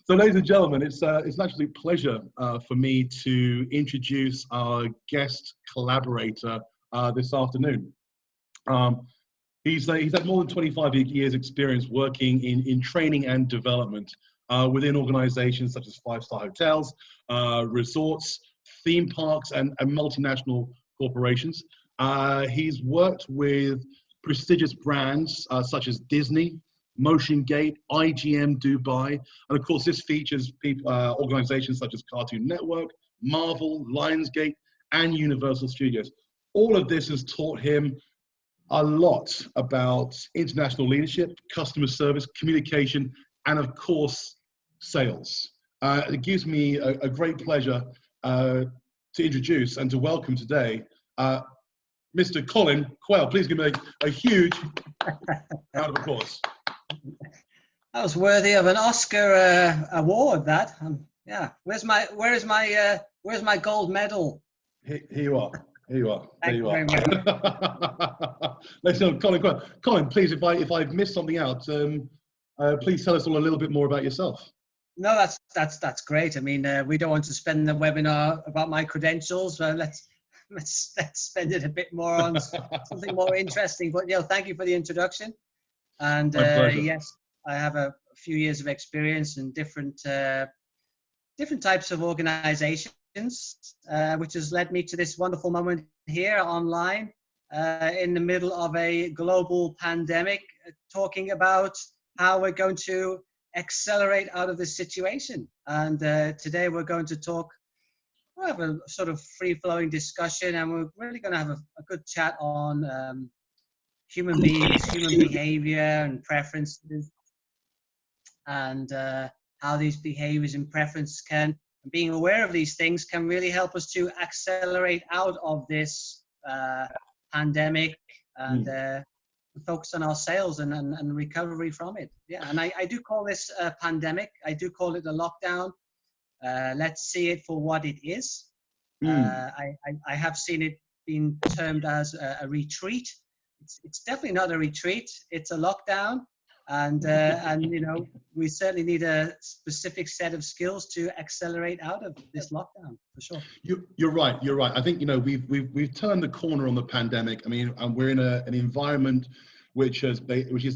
So, ladies and gentlemen, it's an absolute pleasure for me to introduce our guest collaborator this afternoon. He's had more than 25 years experience working in training and development within organizations such as five-star hotels, resorts, theme parks, and multinational corporations. He's worked with prestigious brands such as Disney, Motion Gate, IGM Dubai, and of course this features organizations such as Cartoon Network, Marvel, Lionsgate, and Universal Studios. All of this has taught him a lot about international leadership, customer service, communication, and of course, sales. It gives me a great pleasure to introduce and to welcome today Mr. Colin Quayle. Please give me a huge round of applause. That was worthy of an Oscar award. That yeah. Where's my gold medal? Here you are. Here you are. There you are. Thank you very much. Let's go, Colin Quayle. Colin, please, if I've missed something out, please tell us all a little bit more about yourself. No, that's great. I mean, we don't want to spend the webinar about my credentials. Let's spend it a bit more on something more interesting. But thank you for the introduction. And yes, I have a few years of experience in different types of organizations, which has led me to this wonderful moment here online in the middle of a global pandemic, talking about how we're going to accelerate out of this situation. And today we're going to we'll have a sort of free-flowing discussion, and we're really going to have a good chat on human beings, human behavior and preferences, and how these behaviors and preferences being aware of these things can really help us to accelerate out of this pandemic and focus on our sales and recovery from it. Yeah, and I do call this a pandemic. I do call it a lockdown. Let's see it for what it is. I have seen it being termed as a retreat. It's definitely not a retreat. It's a lockdown, and we certainly need a specific set of skills to accelerate out of this lockdown for sure. You're right. I think we've turned the corner on the pandemic. I mean, and we're in an environment which is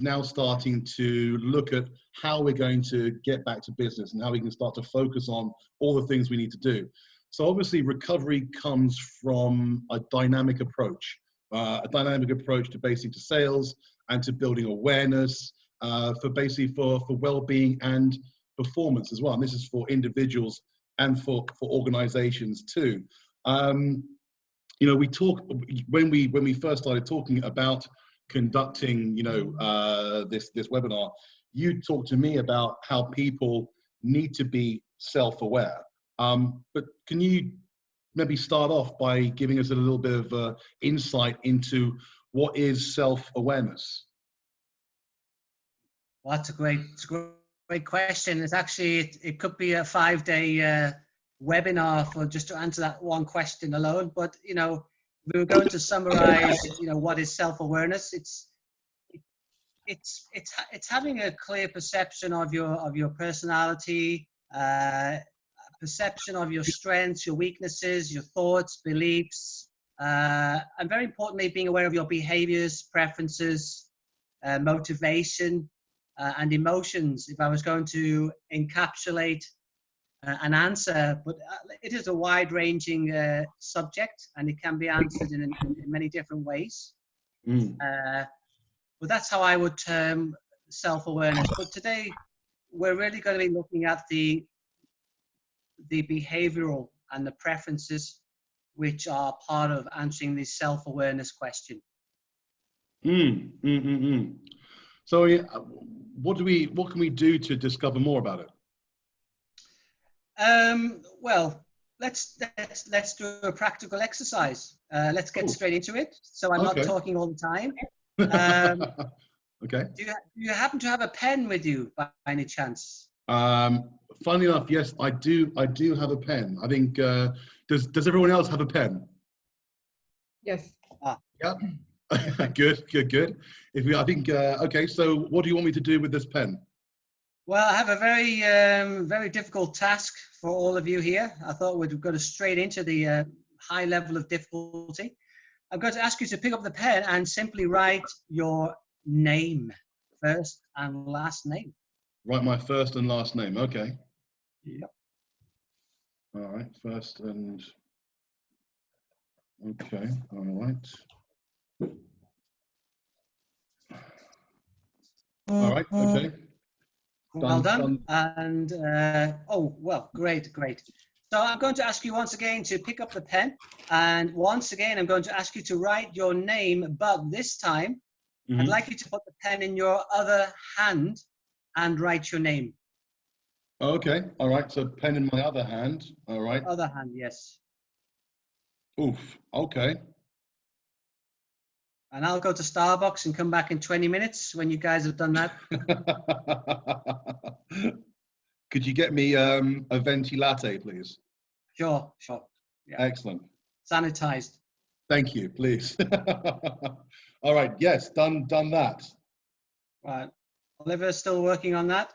now starting to look at how we're going to get back to business and how we can start to focus on all the things we need to do. So obviously, recovery comes from a dynamic approach. To basically to sales and to building awareness for well-being and performance as well. And this is for individuals and for organizations too. We talk when we first started talking about conducting this webinar. You talked to me about how people need to be self-aware. But can you maybe start off by giving us a little bit of insight into what is self-awareness? Well, that's a great question. It's actually, it could be a 5-day webinar for just to answer that one question alone. But, we were going to summarize, what is self-awareness. It's having a clear perception of your personality, perception of your strengths, your weaknesses, your thoughts, beliefs, and very importantly, being aware of your behaviors, preferences, motivation, and emotions. If I was going to encapsulate an answer, but it is a wide-ranging subject, and it can be answered in many different ways. But that's how I would term self-awareness. But today, we're really going to be looking at the behavioral and the preferences which are part of answering this self-awareness question. So what can we do to discover more about it? Well, let's do a practical exercise. Let's get straight into it. So I'm not talking all the time. Okay. Do you happen to have a pen with you by any chance? Funny enough, yes, I do have a pen. I think does everyone else have a pen? Yes. Yeah. Good, good, good. If we, I think, okay, so what do you want me to do with this pen? Well, I have a very, very difficult task for all of you here. I thought we'd go straight into the high level of difficulty. I'm going to ask you to pick up the pen and simply write your name, first and last name. Write my first and last name. Okay. Yep. All right. First and okay. All right. All right. Okay. Well done. And oh, well, great, great. So I'm going to ask you once again to pick up the pen, and once again I'm going to ask you to write your name, but this time I'd like you to put the pen in your other hand and write your name. Okay. All right. So pen in my other hand. All right. Other hand, yes. Oof. Okay. And I'll go to Starbucks and come back in 20 minutes when you guys have done that. Could you get me a venti latte, please? Sure, sure. Yeah. Excellent. Sanitized. Thank you, please. All right. Yes, done that. Right. Oliver's still working on that.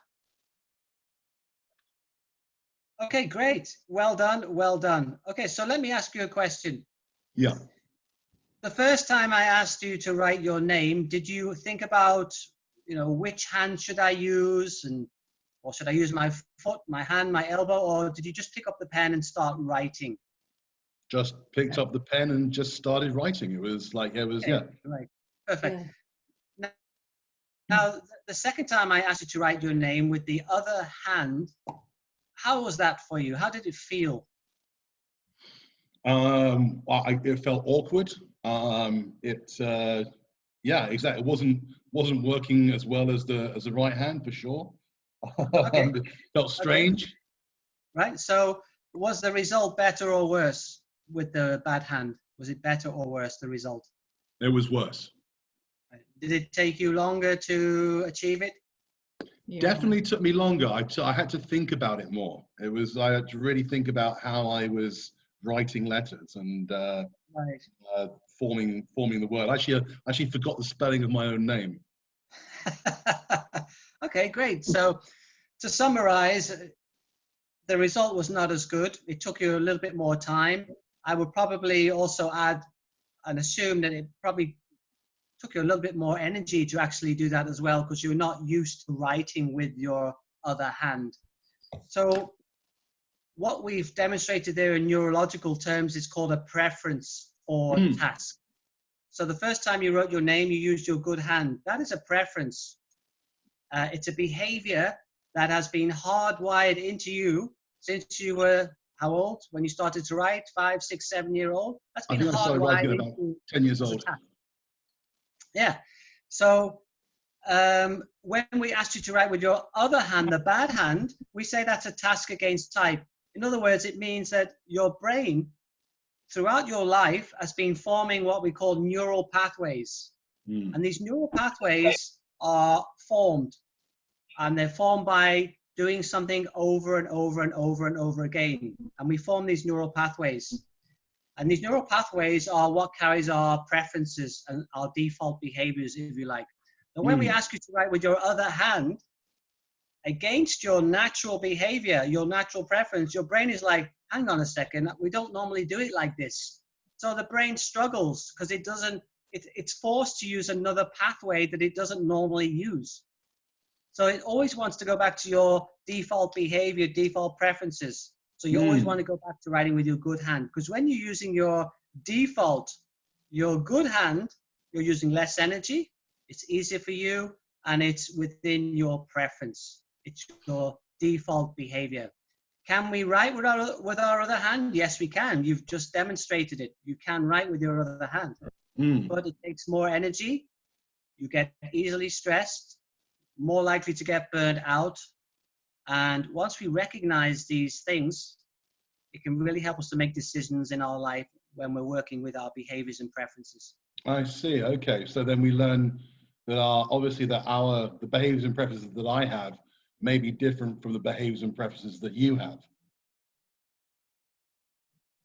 Okay, great. Well done, well done. Okay, so let me ask you a question. Yeah. The first time I asked you to write your name, did you think about, which hand should I use, or should I use my foot, my hand, my elbow, or did you just pick up the pen and start writing? Just picked up the pen and just started writing. It was like, Okay, yeah. right. Perfect. Yeah. Now, the second time I asked you to write your name with the other hand, how was that for you? How did it feel? Well, it felt awkward. Yeah, exactly. It wasn't working as well as the right hand for sure. Okay. It felt strange. Okay. Right. So, was the result better or worse with the bad hand? Was it better or worse, the result? It was worse. Did it take you longer to achieve it? Yeah. Definitely took me longer. I had to think about it more. I had to really think about how I was writing letters and Right. forming the word. I actually forgot the spelling of my own name. Okay, great. So to summarize, the result was not as good. It took you a little bit more time. I would probably also add and assume that it probably took you a little bit more energy to actually do that as well, because you're not used to writing with your other hand. So what we've demonstrated there in neurological terms is called a preference for task. So the first time you wrote your name, you used your good hand. That is a preference. It's a behavior that has been hardwired into you since you were, how old? When you started to write, 5, 6, 7 year old? That's been I started writing hardwired about 10 years old. Yeah. So when we asked you to write with your other hand, the bad hand, we say that's a task against type. In other words, it means that your brain throughout your life has been forming what we call neural pathways. And these neural pathways are formed, and they're formed by doing something over and over and over and over again. And we form these neural pathways. And these neural pathways are what carries our preferences and our default behaviors, if you like. And when we ask you to write with your other hand, against your natural behavior, your natural preference, your brain is like, hang on a second, we don't normally do it like this. So the brain struggles because it's forced to use another pathway that it doesn't normally use. So it always wants to go back to your default behavior, default preferences. So you always want to go back to writing with your good hand, because when you're using your default, your good hand, you're using less energy, it's easier for you, and it's within your preference. It's your default behavior. Can we write with our other hand? Yes, we can. You've just demonstrated it. You can write with your other hand, but it takes more energy. You get easily stressed, more likely to get burned out. And once we recognize these things, it can really help us to make decisions in our life when we're working with our behaviors and preferences. I see. Okay. So then we learn that the behaviors and preferences that I have may be different from the behaviors and preferences that you have.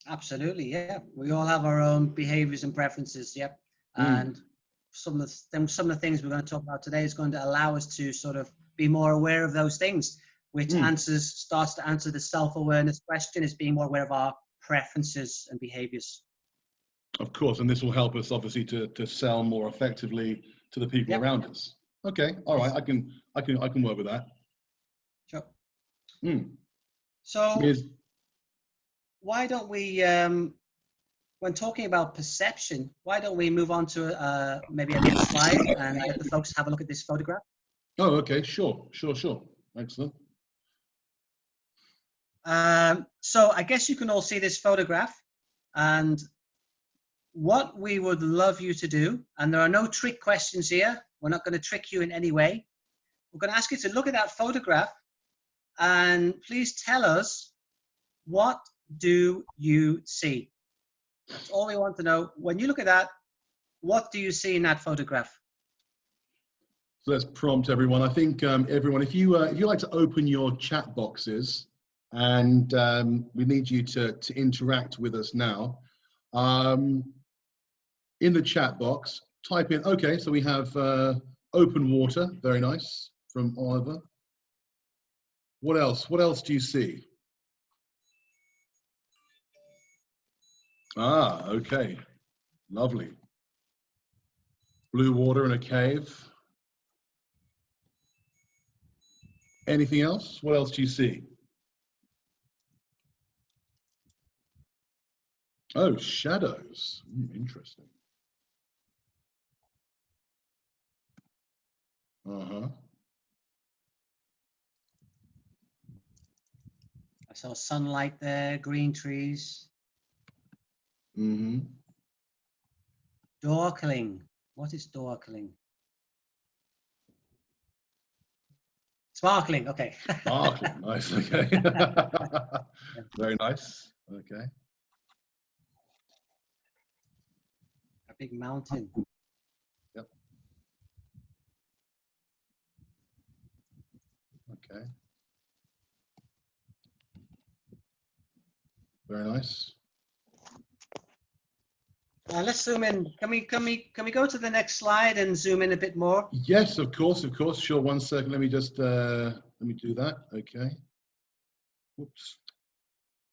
Absolutely. Yeah. We all have our own behaviors and preferences. Yep. And some of the things we're going to talk about today is going to allow us to sort of be more aware of those things, which starts to answer the self-awareness question, is being more aware of our preferences and behaviors. Of course, and this will help us obviously to sell more effectively to the people around us. Okay, all right, I can work with that. Sure. So why don't we, when talking about perception, why don't we move on to maybe a next slide and let the folks have a look at this photograph? Oh, okay, sure. Excellent. So I guess you can all see this photograph, and what we would love you to do, and there are no trick questions here, we're not going to trick you in any way. We're going to ask you to look at that photograph and please tell us, what do you see? That's all we want to know. When you look at that, what do you see in that photograph? So let's prompt everyone. I think everyone, if you like to open your chat boxes, and we need you to interact with us now. In the chat box, type in, okay, so we have open water, very nice, from Oliver. What else? What else do you see? Ah, okay, lovely. Blue water in a cave. Anything else? What else do you see? Oh, shadows. Interesting. Uh-huh. I saw sunlight there, green trees. Mm-hmm. Darkling. What is darkling? Sparkling, okay. Sparkling, nice, okay. Very nice, okay. A big mountain. Yep. Okay. Very nice. Let's zoom in. Can we go to the next slide and zoom in a bit more? Yes, of course. Sure. 1 second. Let me just let me do that. Okay. Whoops.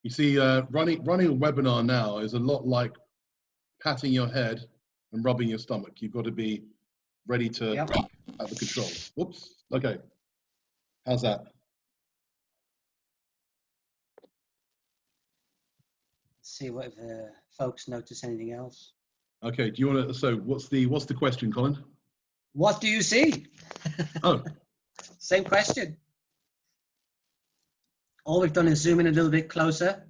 You see, running a webinar now is a lot like patting your head and rubbing your stomach. You've got to be ready to have the control. Whoops. Okay. How's that? See what if folks notice anything else. Okay. Do you want to? So, what's the question, Colin? What do you see? Oh. Same question. All we've done is zoom in a little bit closer.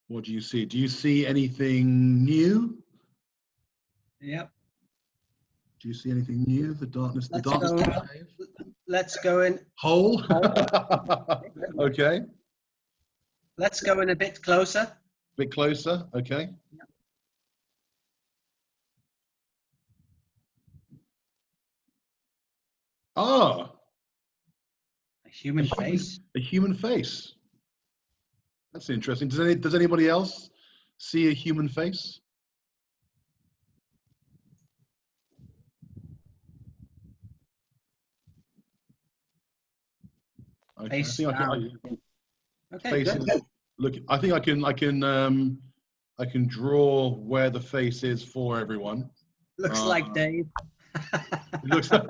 What do you see? Do you see anything new? Yep. Do you see anything new? The darkness. Let's go in. Hole. Okay. Let's go in a bit closer. Bit closer. Okay. Yep. Ah. A human face. A human face. That's interesting. Does anybody else see a human face? Okay. Face I think down. Okay, faces, good. look, I think I can draw where the face is for everyone. Looks like Dave. It looks. Are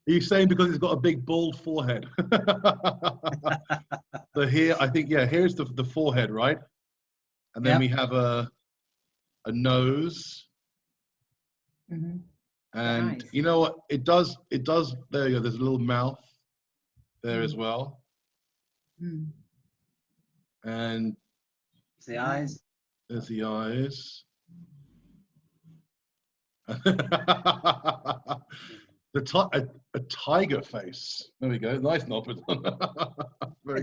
you saying because it's got a big bald forehead? So here, I think, yeah, here's the forehead, right? And then we have a nose. Mm-hmm. And Nice. you know what? It does, there you go, there's a little mouth there as well. Mm. And The eyes. there's the eyes. A tiger face. There we go. Nice knob. It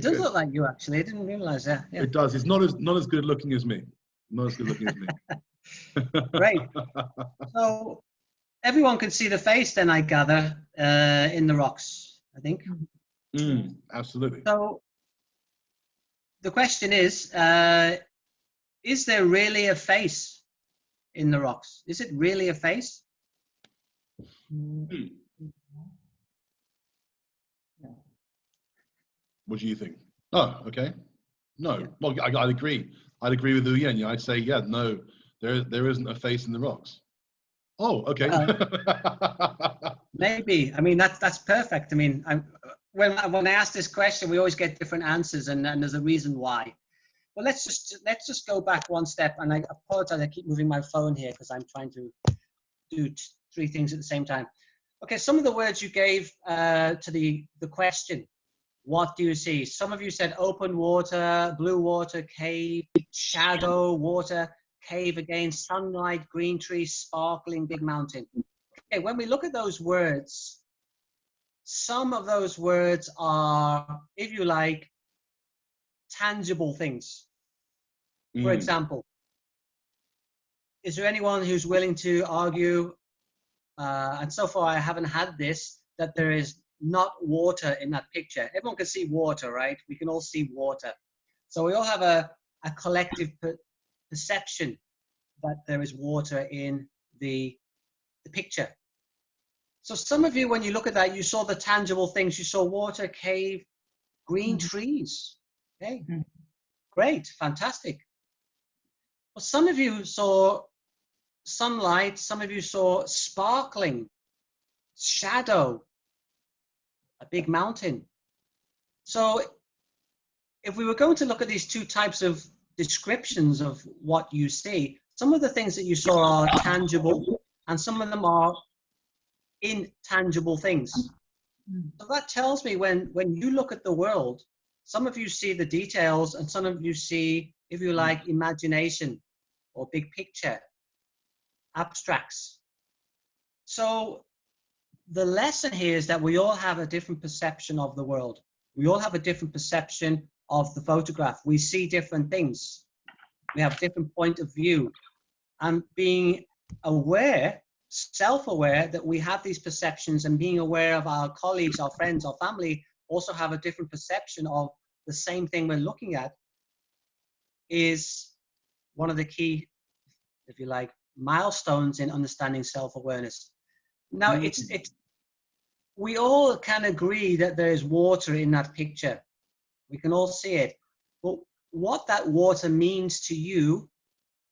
does look like you, actually. I didn't realize that. Yeah. It does. It's not as good looking as me. Not as good looking as me. Great. So everyone can see the face, then, I gather, in the rocks, I think. Absolutely. So the question is, is there really a face in the rocks? Is it really a face? What do you think? Oh, okay. No. Well, I'd agree. I'd agree with you. Yeah, I'd say, yeah, no, there isn't a face in the rocks. Oh, okay. Maybe. I mean, that's perfect. I mean, when I ask this question, we always get different answers, and there's a reason why. Well, let's just go back one step. And I apologize, I keep moving my phone here because I'm trying to do three things at the same time. Okay, some of the words you gave to the question. What do you see? Some of you said open water, blue water, cave, shadow, water, cave again, sunlight, green trees, sparkling, big mountain. Okay, when we look at those words, some of those words are, if you like, tangible things. For example, is there anyone who's willing to argue, and so far I haven't had this, that there is not water in that picture? Everyone can see water, right? We can all see water. So we all have a collective perception that there is water in the picture. So some of you, when you look at that, you saw the tangible things. You saw water, cave, green trees. Okay, great, fantastic. Well, some of you saw sunlight. Some of you saw sparkling, shadow, a big mountain. So if we were going to look at these two types of descriptions of what you see, some of the things that you saw are tangible and some of them are intangible things. So that tells me when you look at the world, some of you see the details and some of you see, if you like, imagination or big picture, abstracts. So the lesson here is that we all have a different perception of the world. We all have a different perception of the photograph. We see different things. We have different point of view. And being aware, self-aware that we have these perceptions and being aware of our colleagues, our friends, our family also have a different perception of the same thing we're looking at is one of the key, if you like, milestones in understanding self-awareness. Now, we all can agree that there is water in that picture. We can all see it. But what that water means to you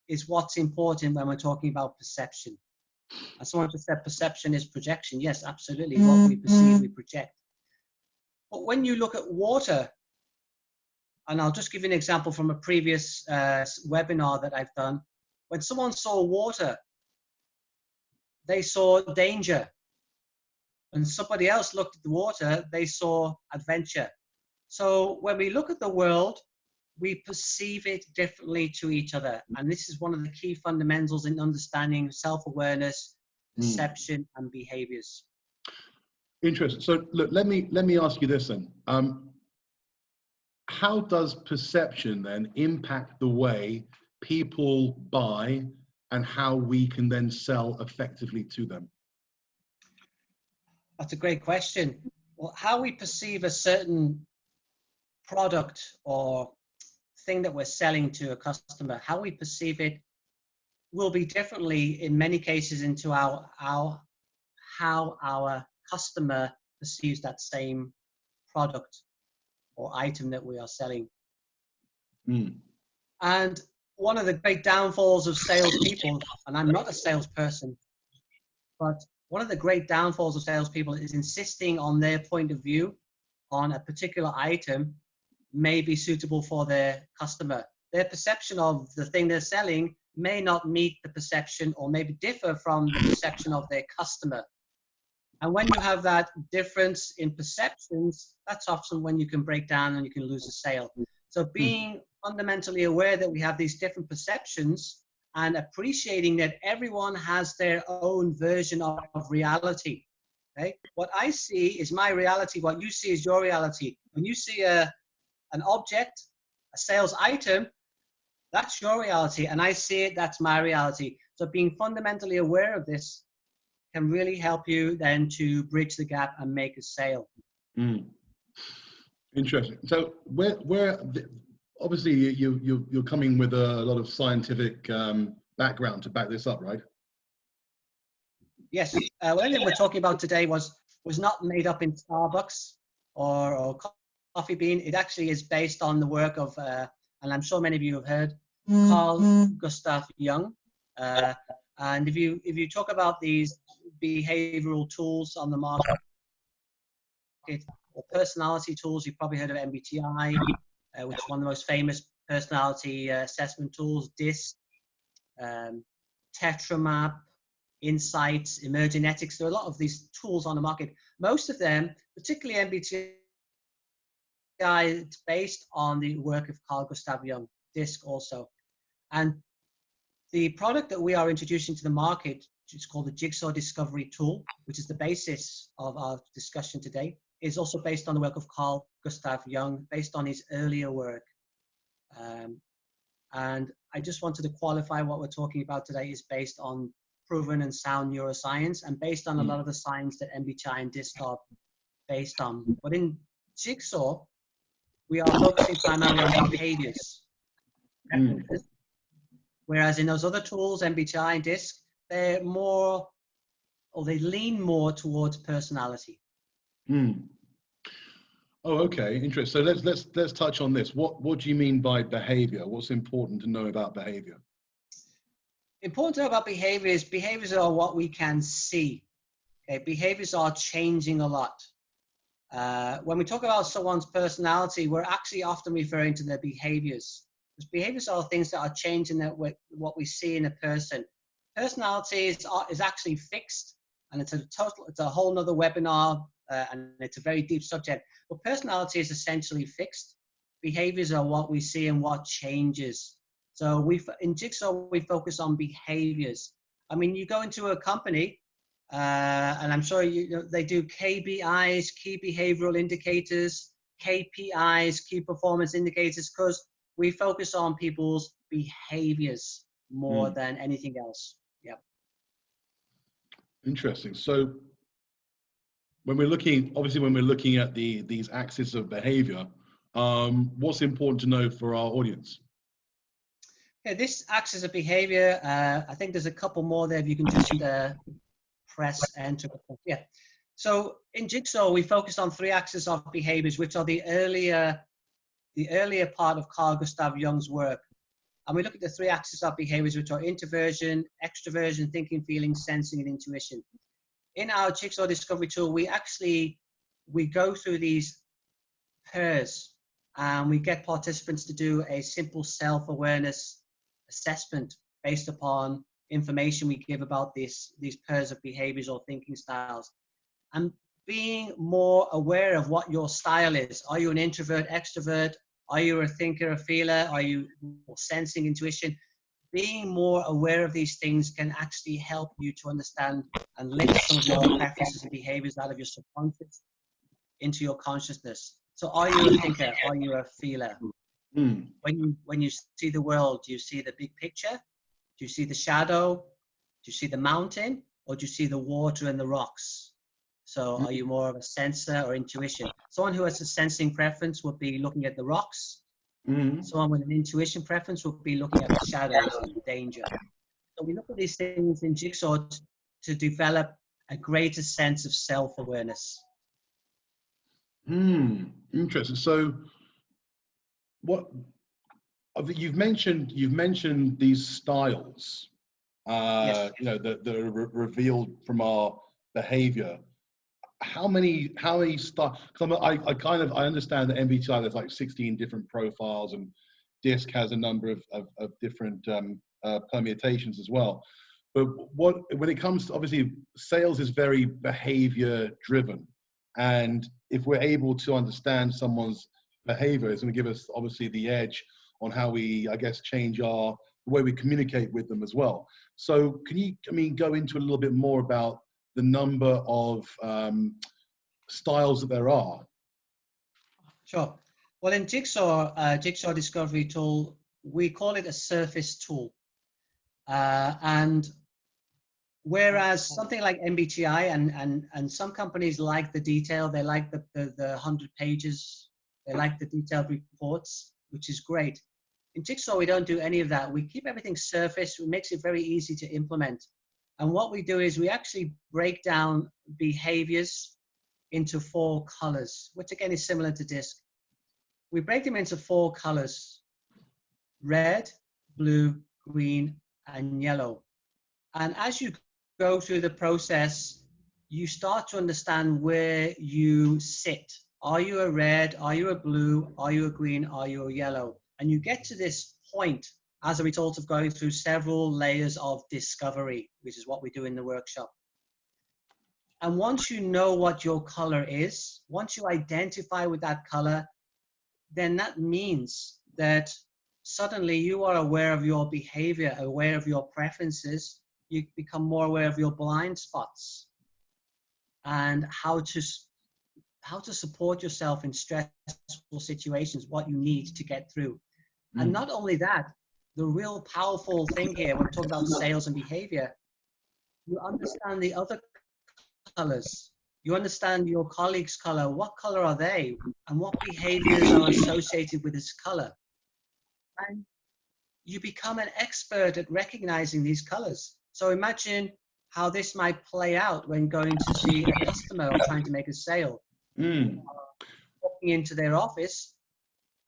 is what's important when we're talking about perception. As someone just said, perception is projection. Yes, absolutely. What we perceive, we project. But when you look at water, and I'll just give you an example from a previous webinar that I've done. When someone saw water, they saw danger. When somebody else looked at the water, they saw adventure. So when we look at the world, we perceive it differently to each other. And this is one of the key fundamentals in understanding self-awareness, perception, and behaviors. Interesting. So look, let me ask you this then. How does perception then impact the way people buy and how we can then sell effectively to them? That's a great question. Well, how we perceive a certain product or thing that we're selling to a customer, how we perceive it will be differently in many cases into how our customer perceives that same product or item that we are selling. And one of the great downfalls of salespeople, and I'm not a salesperson, but one of the great downfalls of salespeople is insisting on their point of view on a particular item may be suitable for their customer. Their perception of the thing they're selling may not meet the perception or maybe differ from the perception of their customer. And when you have that difference in perceptions, that's often when you can break down and you can lose a sale. So being fundamentally aware that we have these different perceptions and appreciating that everyone has their own version of reality. Okay? What I see is my reality. What you see is your reality. When you see an object, a sales item, that's your reality. And I see it, that's my reality. So being fundamentally aware of this can really help you then to bridge the gap and make a sale. Interesting. So obviously you're coming with a lot of scientific background to back this up, right? Yes. Well, anything we're talking about today was not made up in Starbucks or Coffee Bean. It actually is based on the work of, and I'm sure many of you have heard, Carl Gustav Jung. And if you talk about these behavioral tools on the market or personality tools, you've probably heard of MBTI, which is one of the most famous personality assessment tools, DISC, Tetramap, Insights, Emergenetics. There are a lot of these tools on the market. Most of them, particularly MBTI, it's based on the work of Carl Gustav Jung, DISC also. And the product that we are introducing to the market, which is called the Jigsaw Discovery Tool, which is the basis of our discussion today, is also based on the work of Carl Gustav Jung, based on his earlier work. And I just wanted to qualify what we're talking about today is based on proven and sound neuroscience and based on a lot of the science that MBTI and DISC are based on. But in Jigsaw, we are focusing primarily on behaviors. Whereas in those other tools, MBTI and DISC, they're more, or they lean more towards personality. Oh, okay, interesting. So let's touch on this. What do you mean by behavior? What's important to know about behavior? Important to know about behaviors are what we can see. Okay, behaviors are changing a lot. When we talk about someone's personality, we're actually often referring to their behaviors. Because behaviors are things that are changing what we see in a person. Personality is actually fixed, and it's a whole nother webinar, and it's a very deep subject. But personality is essentially fixed. Behaviors are what we see and what changes. So in Jigsaw, we focus on behaviors. I mean, you go into a company, and I'm sure they do KBIs, key behavioral indicators, KPIs, key performance indicators, because we focus on people's behaviors more than anything else. Yep. Interesting. So when we're looking at these axes of behavior, what's important to know for our audience? Okay, this axis of behavior, I think there's a couple more there. If you can just press enter. Yeah. So in Jigsaw, we focus on 3 axes of behaviors, which are the earlier part of Carl Gustav Jung's work. And we look at the 3 axes of behaviors, which are introversion, extroversion, thinking, feeling, sensing, and intuition. In our Jigsaw Discovery Tool, we go through these pairs, and we get participants to do a simple self-awareness assessment based upon information we give about these pairs of behaviors or thinking styles. And being more aware of what your style is. Are you an introvert, extrovert? Are you a thinker, a feeler? Are you sensing, intuition? Being more aware of these things can actually help you to understand and lift some of your preferences and behaviors out of your subconscious into your consciousness. So are you a thinker? Are you a feeler? When you see the world, do you see the big picture? Do you see the shadow? Do you see the mountain? Or do you see the water and the rocks? So are you more of a sensor or intuition? Someone who has a sensing preference would be looking at the rocks. Someone with an intuition preference would be looking at the shadows and the danger. So we look at these things in Jigsaw to develop a greater sense of self-awareness. Interesting. So you've mentioned these styles, Yes. that are revealed from our behavior. How many styles? I understand that MBTI, there's like 16 different profiles, and DISC has a number of different permutations as well. But when it comes to, obviously, sales is very behavior driven, and if we're able to understand someone's behavior, it's going to give us obviously the edge on how we, I guess, change the way we communicate with them as well. So can you, go into a little bit more about the number of styles that there are? Sure. Well, in Jigsaw Discovery Tool, we call it a surface tool. And whereas something like MBTI and some companies like the detail, they like the 100 pages, they like the detailed reports. which is great. In Jigsaw, we don't do any of that. We keep everything surface. It makes it very easy to implement. And what we do is we actually break down behaviors into 4 colors, which again is similar to DISC. We break them into 4 colors: red, blue, green, and yellow. And as you go through the process, you start to understand where you sit. Are you a red? Are you a blue? Are you a green? Are you a yellow? And you get to this point as a result of going through several layers of discovery, which is what we do in the workshop. And once you know what your color is, once you identify with that color, then that means that suddenly you are aware of your behavior, aware of your preferences. You become more aware of your blind spots and how to support yourself in stressful situations, what you need to get through. And not only that, the real powerful thing here, when we talk about sales and behavior, you understand the other colors. You understand your colleague's color. What color are they? And what behaviors are associated with this color? And you become an expert at recognizing these colors. So imagine how this might play out when going to see a customer or trying to make a sale. Walking into their office,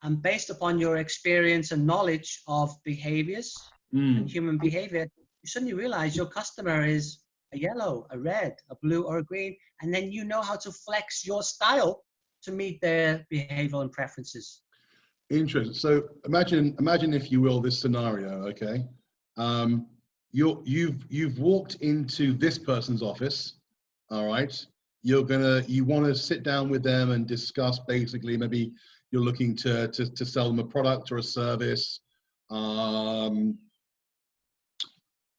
and based upon your experience and knowledge of behaviors and human behavior, you suddenly realize your customer is a yellow, a red, a blue, or a green, and then you know how to flex your style to meet their behavioral and preferences. Interesting. So imagine, if you will, this scenario. Okay, you've walked into this person's office. All right. You want to sit down with them and discuss. Basically, maybe you're looking to sell them a product or a service.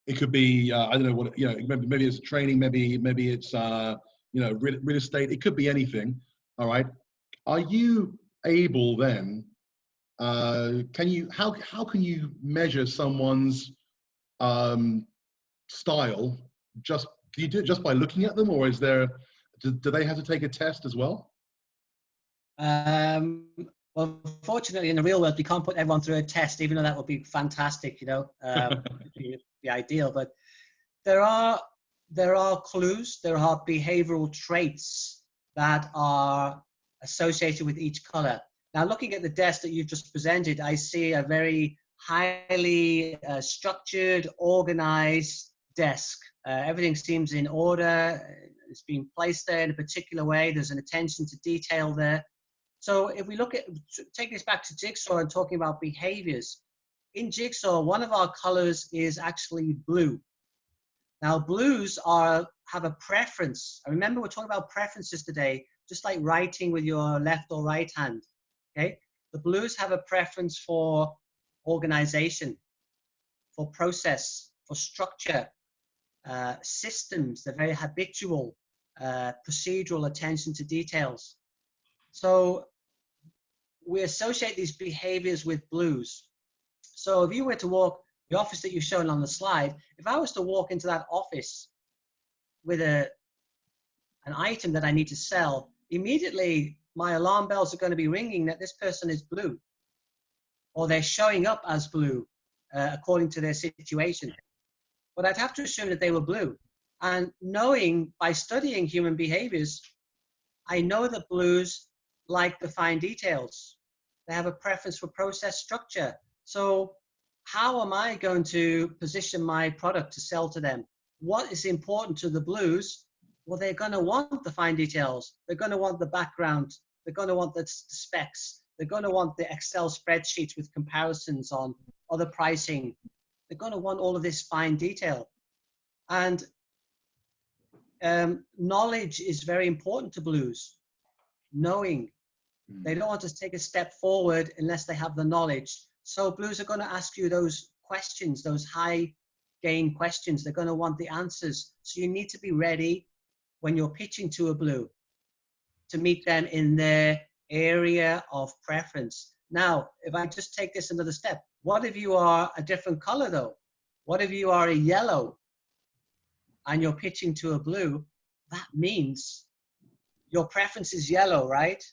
It could be I don't know what, maybe it's training, maybe it's real estate. It could be anything. All right. Are you able then? How can you measure someone's style? Do you do it just by looking at them, or do they have to take a test as well? Well, fortunately, in the real world, we can't put everyone through a test, even though that would be fantastic, be ideal. But there are clues, there are behavioral traits that are associated with each color. Now, looking at the desk that you've just presented, I see a very highly structured, organized desk. Everything seems in order. It's been placed there in a particular way. There's an attention to detail there. So if we take this back to Jigsaw and talking about behaviors, in Jigsaw, one of our colors is actually blue. Now, blues have a preference. I remember we're talking about preferences today, just like writing with your left or right hand. Okay, the blues have a preference for organization, for process, for structure, systems. They're very habitual, procedural attention to details. So we associate these behaviors with blues. So if you were to walk the office that you've shown on the slide, if I was to walk into that office with an item that I need to sell, immediately my alarm bells are going to be ringing that this person is blue, or they're showing up as blue according to their situation. But I'd have to assume that they were blue. And knowing by studying human behaviors, I know that blues like the fine details. They have a preference for process structure. So how am I going to position my product to sell to them? What is important to the blues? Well, they're going to want the fine details. They're going to want the background. They're going to want the specs. They're going to want the Excel spreadsheets with comparisons on other pricing. They're going to want all of this fine detail. And knowledge is very important to blues. Knowing. They don't want to take a step forward unless they have the knowledge. So blues are going to ask you those questions, those high gain questions. They're going to want the answers. So you need to be ready when you're pitching to a blue to meet them in their area of preference. Now, if I just take this another step, what if you are a different color though? What if you are a yellow and you're pitching to a blue? That means your preference is yellow, right?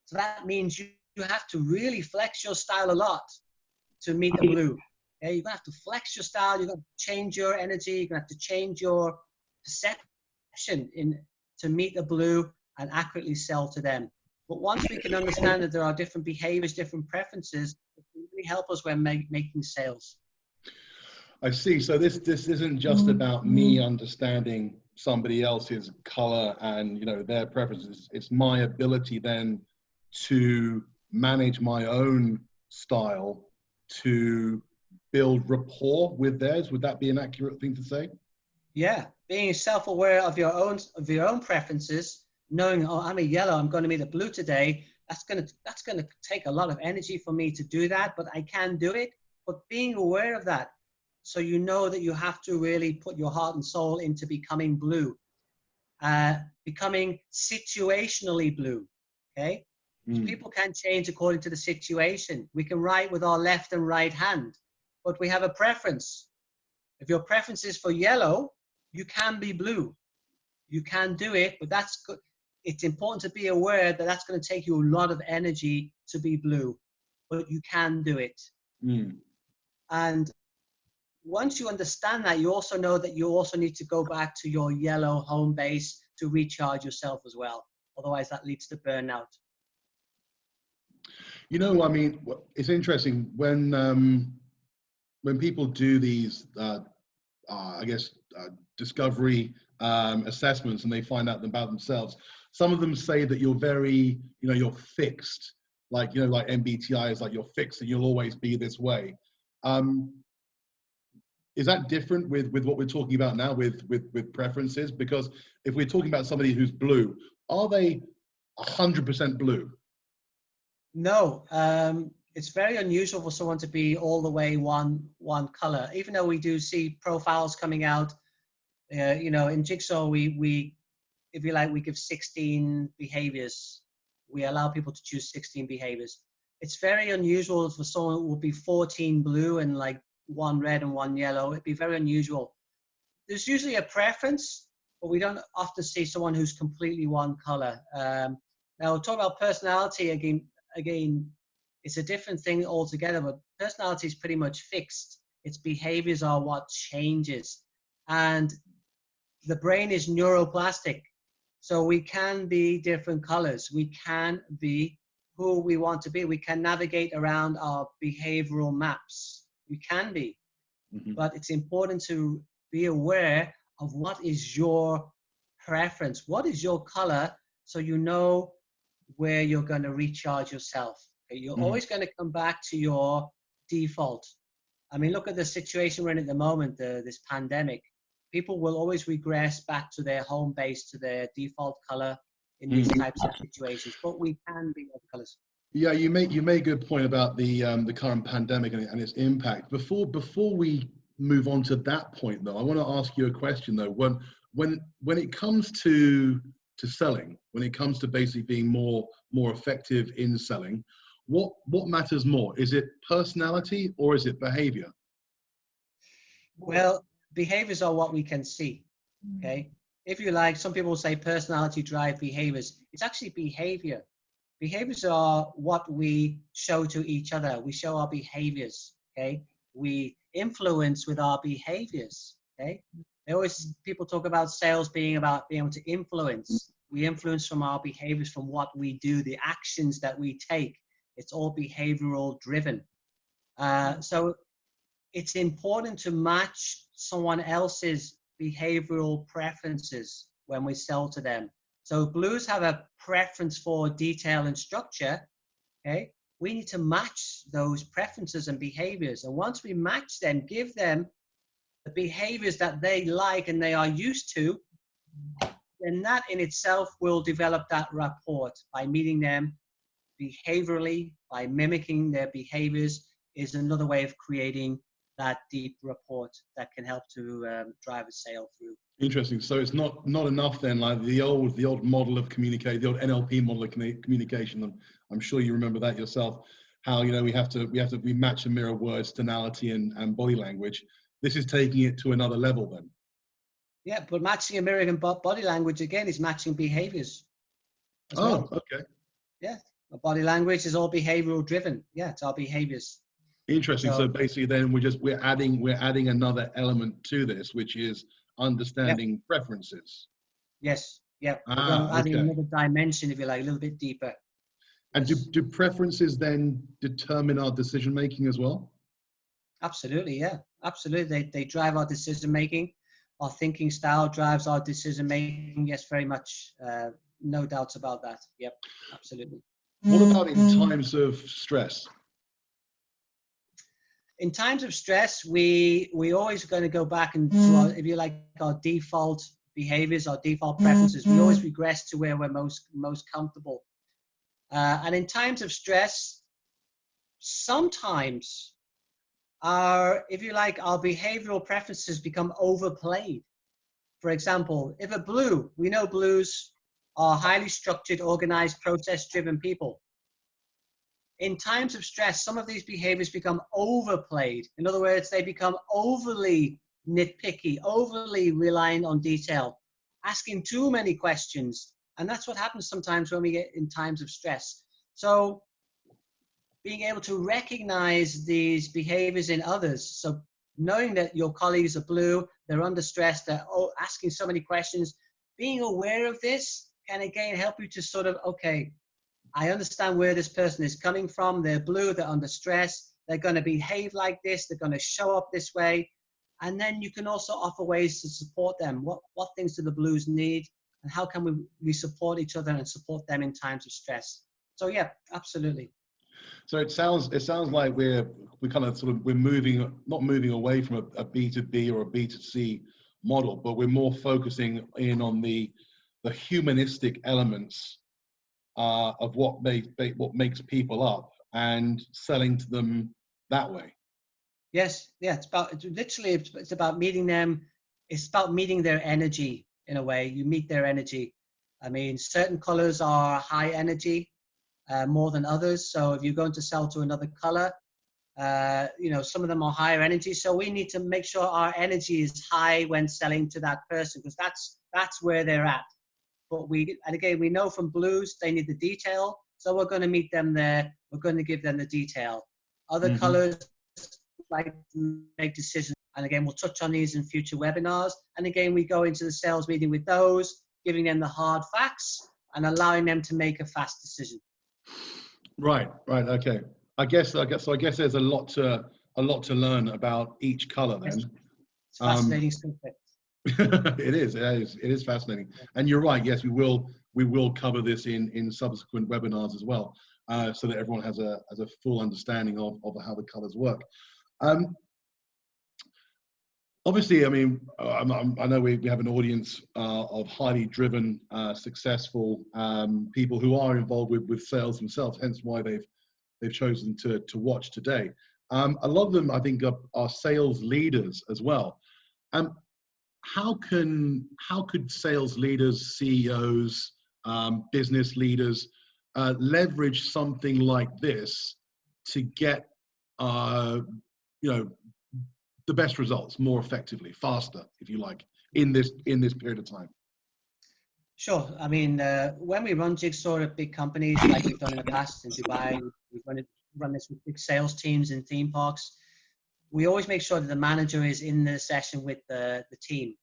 So that means you you have to really flex your style a lot to meet the blue. Okay? You're going to have to flex your style. You're going to change your energy. You're going to have to change your perception to meet the blue and accurately sell to them. But once we can understand that there are different behaviors, different preferences, it can really help us when making sales. I see. So this isn't just about me understanding somebody else's color and, you know, their preferences. It's my ability then to manage my own style to build rapport with theirs. Would that be an accurate thing to say? Yeah, being self-aware of your own preferences, knowing, oh, I'm a yellow, I'm going to meet a blue today. That's gonna take a lot of energy for me to do that, but I can do it. But being aware of that, so you know that you have to really put your heart and soul into becoming blue, becoming situationally blue. Okay, people can change according to the situation. We can write with our left and right hand, but we have a preference. If your preference is for yellow, you can be blue. You can do it, but that's good. It's important to be aware that that's going to take you a lot of energy to be blue, but you can do it. And once you understand that, you also know that you also need to go back to your yellow home base to recharge yourself as well. Otherwise, that leads to burnout. You know, I mean, it's interesting when people do these, I guess, discovery assessments, and they find out about themselves. Some of them say that you're very, you know, you're fixed, like, you know, like MBTI is like you're fixed and you'll always be this way. Is that different with what we're talking about now with preferences? Because if we're talking about somebody who's blue, are they 100% blue? No, it's very unusual for someone to be all the way one color. Even though we do see profiles coming out, you know, in Jigsaw, we if you like, we give 16 behaviors. We allow people to choose 16 behaviors. It's very unusual for someone who will be 14 blue and like 1 red and 1 yellow. It'd be very unusual. There's usually a preference, but we don't often see someone who's completely one color. Now, talk about personality again, it's a different thing altogether, but personality is pretty much fixed. Its behaviors are what changes. And the brain is neuroplastic. So we can be different colors. We can be who we want to be. We can navigate around our behavioral maps. We can be. But it's important to be aware of what is your preference. What is your color, so you know where you're going to recharge yourself. Okay? You're always going to come back to your default. I mean, look at the situation we're in at the moment, this pandemic. People will always regress back to their home base, to their default color in these types of situations, but we can be other colors. Yeah, you make a good point about the current pandemic and its impact. Before we move on to that point, though, I want to ask you a question. Though, when it comes to selling, when it comes to basically being more effective in selling, what matters more? Is it personality or is it behavior? Well, behaviors are what we can see. Okay, if you like, some people say personality drive behaviors. It's actually behavior. Behaviors are what we show to each other. We show our behaviors. Okay, we influence with our behaviors. Okay, people talk about sales being about being able to influence. We influence from our behaviors, from what we do, the actions that we take. It's all behavioral driven. So it's important to match someone else's behavioral preferences when we sell to them. So blues have a preference for detail and structure. Okay, we need to match those preferences and behaviors. And once we match them, give them the behaviors that they like and they are used to, then that in itself will develop that rapport. By meeting them behaviorally, by mimicking their behaviors, is another way of creating that deep rapport that can help to drive a sale through. Interesting. So it's not enough then, like the old model of communicate, the old NLP model of communication. And I'm sure you remember that yourself. How, you know, we match and mirror words, tonality, and body language. This is taking it to another level then. Yeah, but matching and mirroring body language again is matching behaviors. Oh, well. Okay. Yeah, Our body language is all behavioral driven. Yeah, it's our behaviors. Interesting. So So, basically, then we're adding another element to this, which is yeah, understanding preferences. yes, yeah. We're going Ah, adding okay. another dimension, if you like, a little bit deeper. And Yes, do preferences then determine our decision making as well? absolutely. Yeah, absolutely. They drive our decision making. Our thinking style drives our decision making. Yes, very much. No doubts about that. Yep, absolutely. What about in times of stress? In times of stress, we always going to go back and to our, if you like, our default behaviors, our default preferences. We always regress to where we're most comfortable. And in times of stress, sometimes our, if you like, our behavioral preferences become overplayed. For example, if a blue, we know blues are highly structured, organized, process-driven people. In times of stress, some of these behaviors become overplayed. In other words, they become overly nitpicky, overly reliant on detail, asking too many questions. And that's what happens sometimes when we get in times of stress. So being able to recognize these behaviors in others. So knowing that your colleagues are blue, they're under stress, they're asking so many questions, being aware of this can again help you to sort of, okay, I understand where this person is coming from. They're blue, they're under stress, they're going to behave like this, they're going to show up this way. And then you can also offer ways to support them. What things do the blues need? And how can we support each other and support them in times of stress? So yeah, absolutely. So it sounds like we're not moving away from a B2B or a B2C model, but we're more focusing in on the humanistic elements of what makes people up and selling to them that way. Yes, yeah, it's about meeting them. It's about meeting their energy in a way. You meet their energy. I mean, certain colors are high energy more than others. So if you're going to sell to another color, some of them are higher energy. So we need to make sure our energy is high when selling to that person, because that's where they're at. But again, we know from blues, they need the detail. So we're going to meet them there. We're going to give them the detail. Other colors like to make decisions. And again, we'll touch on these in future webinars. And again, we go into the sales meeting with those, giving them the hard facts and allowing them to make a fast decision. Right. Okay. I guess there's a lot to learn about each color then. It's fascinating stuff. It is fascinating. And you're right. Yes, we will cover this in subsequent webinars as well, so that everyone has a full understanding of how the colors work. Obviously, I mean, I know we have an audience of highly driven, successful people who are involved with sales themselves. Hence why they've chosen to watch today. A lot of them, I think, are sales leaders as well. How could sales leaders, CEOs, business leaders leverage something like this to get the best results more effectively, faster, if you like, in this period of time? Sure. I mean, when we run Jigsaw at big companies like we've done in the past in Dubai, we've run this with big sales teams in theme parks. We always make sure that the manager is in the session with the team,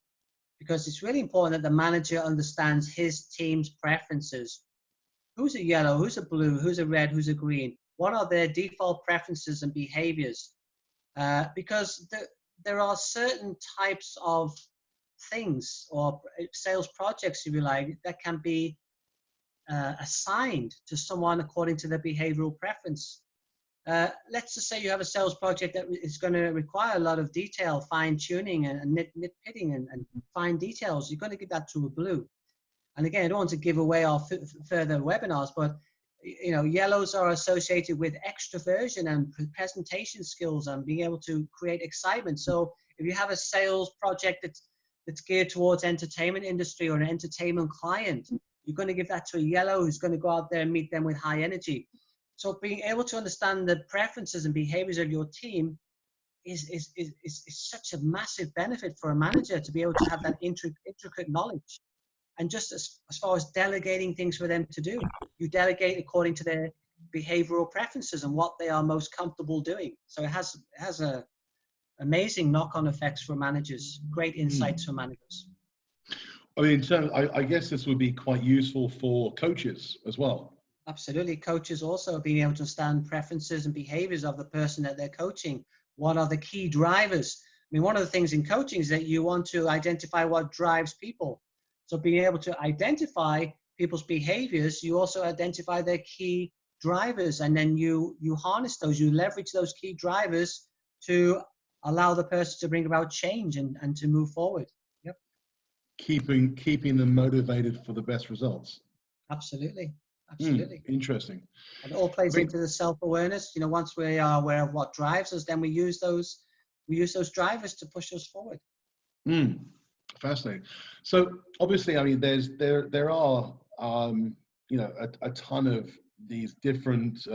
because it's really important that the manager understands his team's preferences. Who's a yellow? Who's a blue? Who's a red? Who's a green? What are their default preferences and behaviors? Because there are certain types of things or sales projects, if you like, that can be assigned to someone according to their behavioral preference. Let's just say you have a sales project that is going to require a lot of detail, fine tuning and nitpicking and fine details. You're going to give that to a blue. And again, I don't want to give away our further webinars, but yellows are associated with extroversion and presentation skills and being able to create excitement. So if you have a sales project that's geared towards entertainment industry or an entertainment client, you're going to give that to a yellow who's going to go out there and meet them with high energy. So being able to understand the preferences and behaviors of your team is such a massive benefit for a manager to be able to have that intricate knowledge. And just as far as delegating things for them to do, you delegate according to their behavioral preferences and what they are most comfortable doing. So it has a amazing knock-on effects for managers, great insights for managers. I mean, in terms, I guess this would be quite useful for coaches as well. Absolutely. Coaches also being able to understand preferences and behaviors of the person that they're coaching. What are the key drivers? I mean, one of the things in coaching is that you want to identify what drives people. So being able to identify people's behaviors, you also identify their key drivers, and then you harness those, you leverage those key drivers to allow the person to bring about change and to move forward. Yep. Keeping them motivated for the best results. Absolutely. Absolutely. Interesting. And it all plays into the self-awareness. You know, once we are aware of what drives us, then we use those drivers to push us forward. Fascinating. So obviously, I mean, there are you know, a ton of these different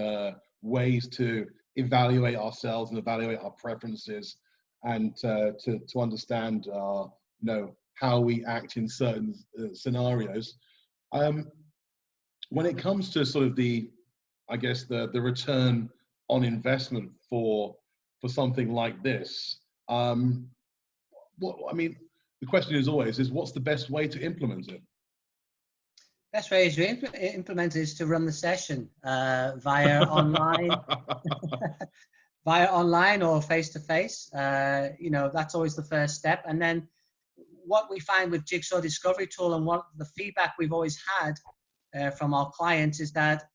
ways to evaluate ourselves and evaluate our preferences, and to understand you know, how we act in certain scenarios. When it comes to sort of I guess the return on investment for something like this, what I mean, the question is always what's the best way to implement it? Best way to implement it is to run the session via online, via online or face-to-face. You know, that's always the first step. And then what we find with Jigsaw Discovery Tool, and what the feedback we've always had from our clients, is that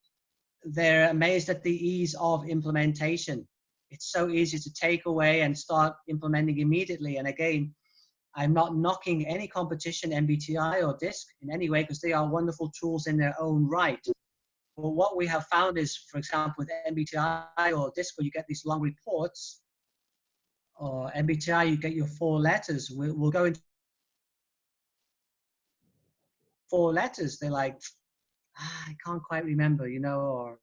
they're amazed at the ease of implementation. It's so easy to take away and start implementing immediately. And again, I'm not knocking any competition, MBTI or DISC, in any way, because they are wonderful tools in their own right. But what we have found is, for example, with MBTI or DISC, where you get these long reports, or MBTI, you get your 4 letters. We'll go into 4 letters. They're like, I can't quite remember, you know, or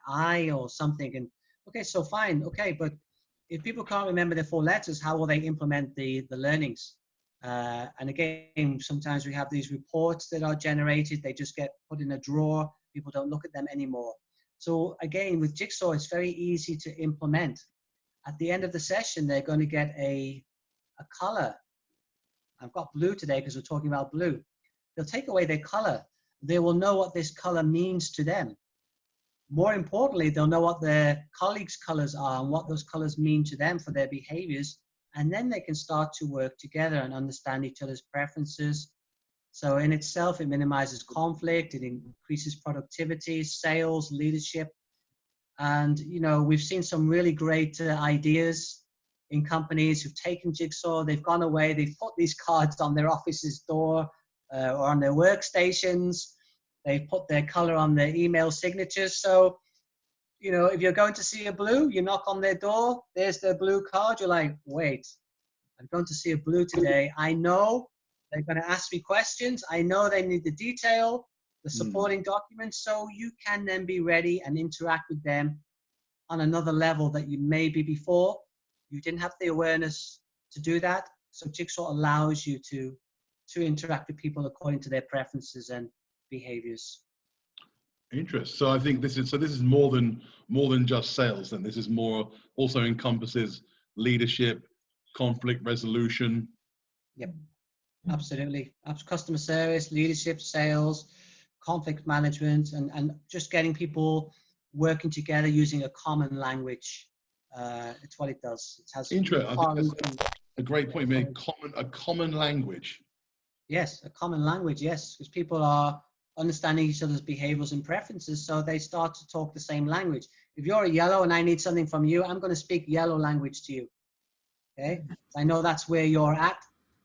I or something. And okay, so fine, okay, but if people can't remember the 4 letters, how will they implement the learnings? And again, sometimes we have these reports that are generated, they just get put in a drawer, people don't look at them anymore. So again, with Jigsaw, it's very easy to implement. At the end of the session, they're going to get a color. I've got blue today because we're talking about blue. They'll take away their color. They will know what this color means to them. More importantly, they'll know what their colleagues' colors are and what those colors mean to them for their behaviors. And then they can start to work together and understand each other's preferences. So in itself, it minimizes conflict, it increases productivity, sales, leadership. And, you know, we've seen some really great ideas in companies who've taken Jigsaw, they've gone away, they've put these cards on their office's door or on their workstations. They put their color on their email signatures. So, you know, if you're going to see a blue, you knock on their door, there's their blue card. You're like, wait, I'm going to see a blue today. I know they're going to ask me questions. I know they need the detail, the supporting documents. So you can then be ready and interact with them on another level that you maybe before you didn't have the awareness to do that. So Jigsaw allows you to interact with people according to their preferences and behaviors. Interesting. So I think this is more than just sales. Then this is more, also encompasses leadership, conflict resolution. Yep, absolutely. Customer service, leadership, sales, conflict management, and just getting people working together using a common language. It's what it does. It has interesting. I think that's a great point. A common language. Yes, a common language. Yes, because people are understanding each other's behaviors and preferences, so they start to talk the same language. If you're a yellow and I need something from you, I'm going to speak yellow language to you. Okay, I know that's where you're at,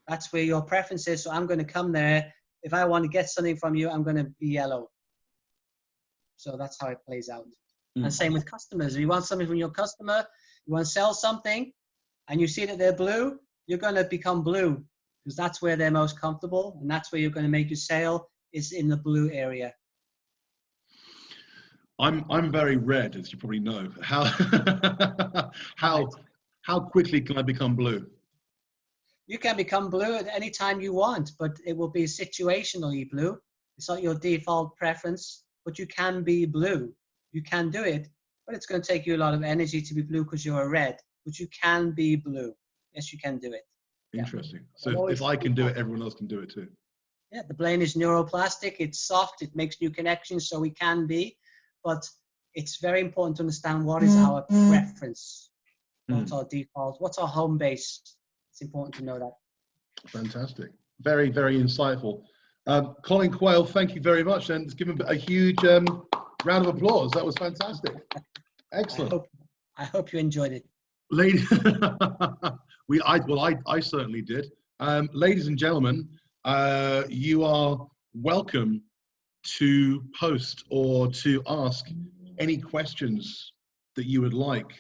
that's where your preference is, so I'm going to come there. If I want to get something from you, I'm going to be yellow. So that's how it plays out. And same with customers. If you want something from your customer, you want to sell something, and you see that they're blue, you're going to become blue, because that's where they're most comfortable, and that's where you're going to make your sale, is in the blue area. I'm very red, as you probably know. How quickly can I become blue? You can become blue at any time you want, but it will be situationally blue. It's not your default preference, but you can be blue. You can do it, but it's going to take you a lot of energy to be blue because you're a red. But you can be blue. Yes, you can do it. Interesting. So if I can do it, everyone else can do it too. Yeah, the brain is neuroplastic. It's soft. It makes new connections, so we can be. But it's very important to understand what is our preference, what's our default, what's our home base. It's important to know that. Fantastic. Very, very insightful. Colin, Quayle, thank you very much, and let's give him a huge round of applause. That was fantastic. Excellent. I hope you enjoyed it. Ladies, I certainly did. Ladies and gentlemen, you are welcome to post or to ask any questions that you would like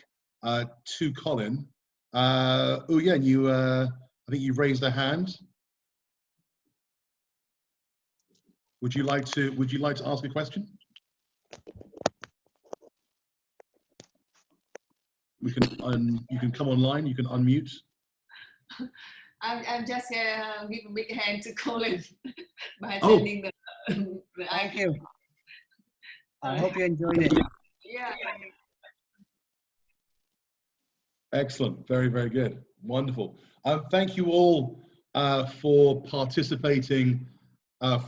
to Colin. Oh yeah, you. I think you've raised a hand. Would you like to ask a question? You can come online. You can unmute. I'm just give a big hand to Colin by sending the Thank you. I hope you enjoyed it. Yeah. Excellent. Very, very good. Wonderful. Thank you all for participating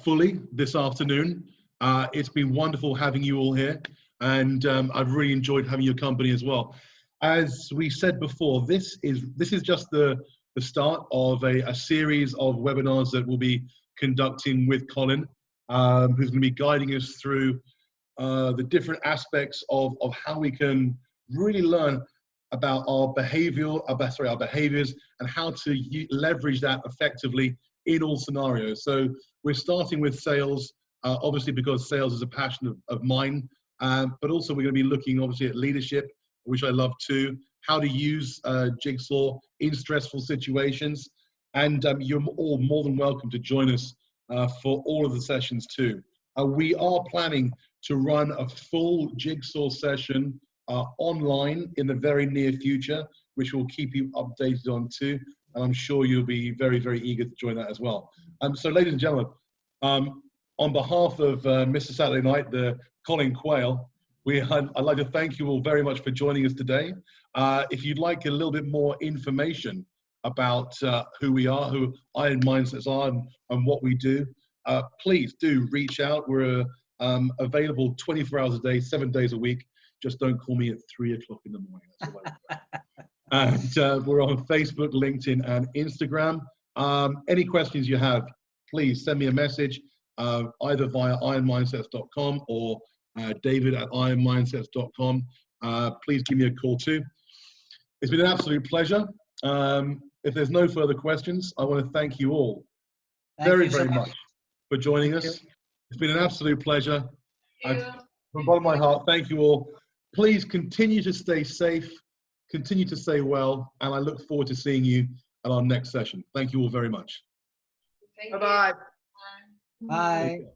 fully this afternoon. It's been wonderful having you all here, and I've really enjoyed having your company as well. As we said before, this is just the start of a series of webinars that we'll be conducting with Colin, who's going to be guiding us through the different aspects of how we can really learn about our behaviors and how to leverage that effectively in all scenarios. So we're starting with sales, obviously because sales is a passion of mine, but also we're going to be looking obviously at leadership, which I love too, how to use Jigsaw in stressful situations. And you're all more than welcome to join us for all of the sessions too. We are planning to run a full Jigsaw session online in the very near future, which we'll keep you updated on too. And I'm sure you'll be very, very eager to join that as well. So ladies and gentlemen, on behalf of Mr. Saturday Night, the Colin Quayle, I'd like to thank you all very much for joining us today. If you'd like a little bit more information about who we are, who Iron Mindsets are, and what we do, please do reach out. We're available 24 hours a day, 7 days a week. Just don't call me at 3 o'clock in the morning. That's all and we're on Facebook, LinkedIn, and Instagram. Any questions you have, please send me a message either via ironmindsets.com or david@ironmindsets.com. Please give me a call too. It's been an absolute pleasure. If there's no further questions, I want to thank you all very much for joining us. It's been an absolute pleasure. From the bottom of my heart, thank you all. Please continue to stay safe, continue to stay well, and I look forward to seeing you at our next session. Thank you all very much. Bye-bye. Bye.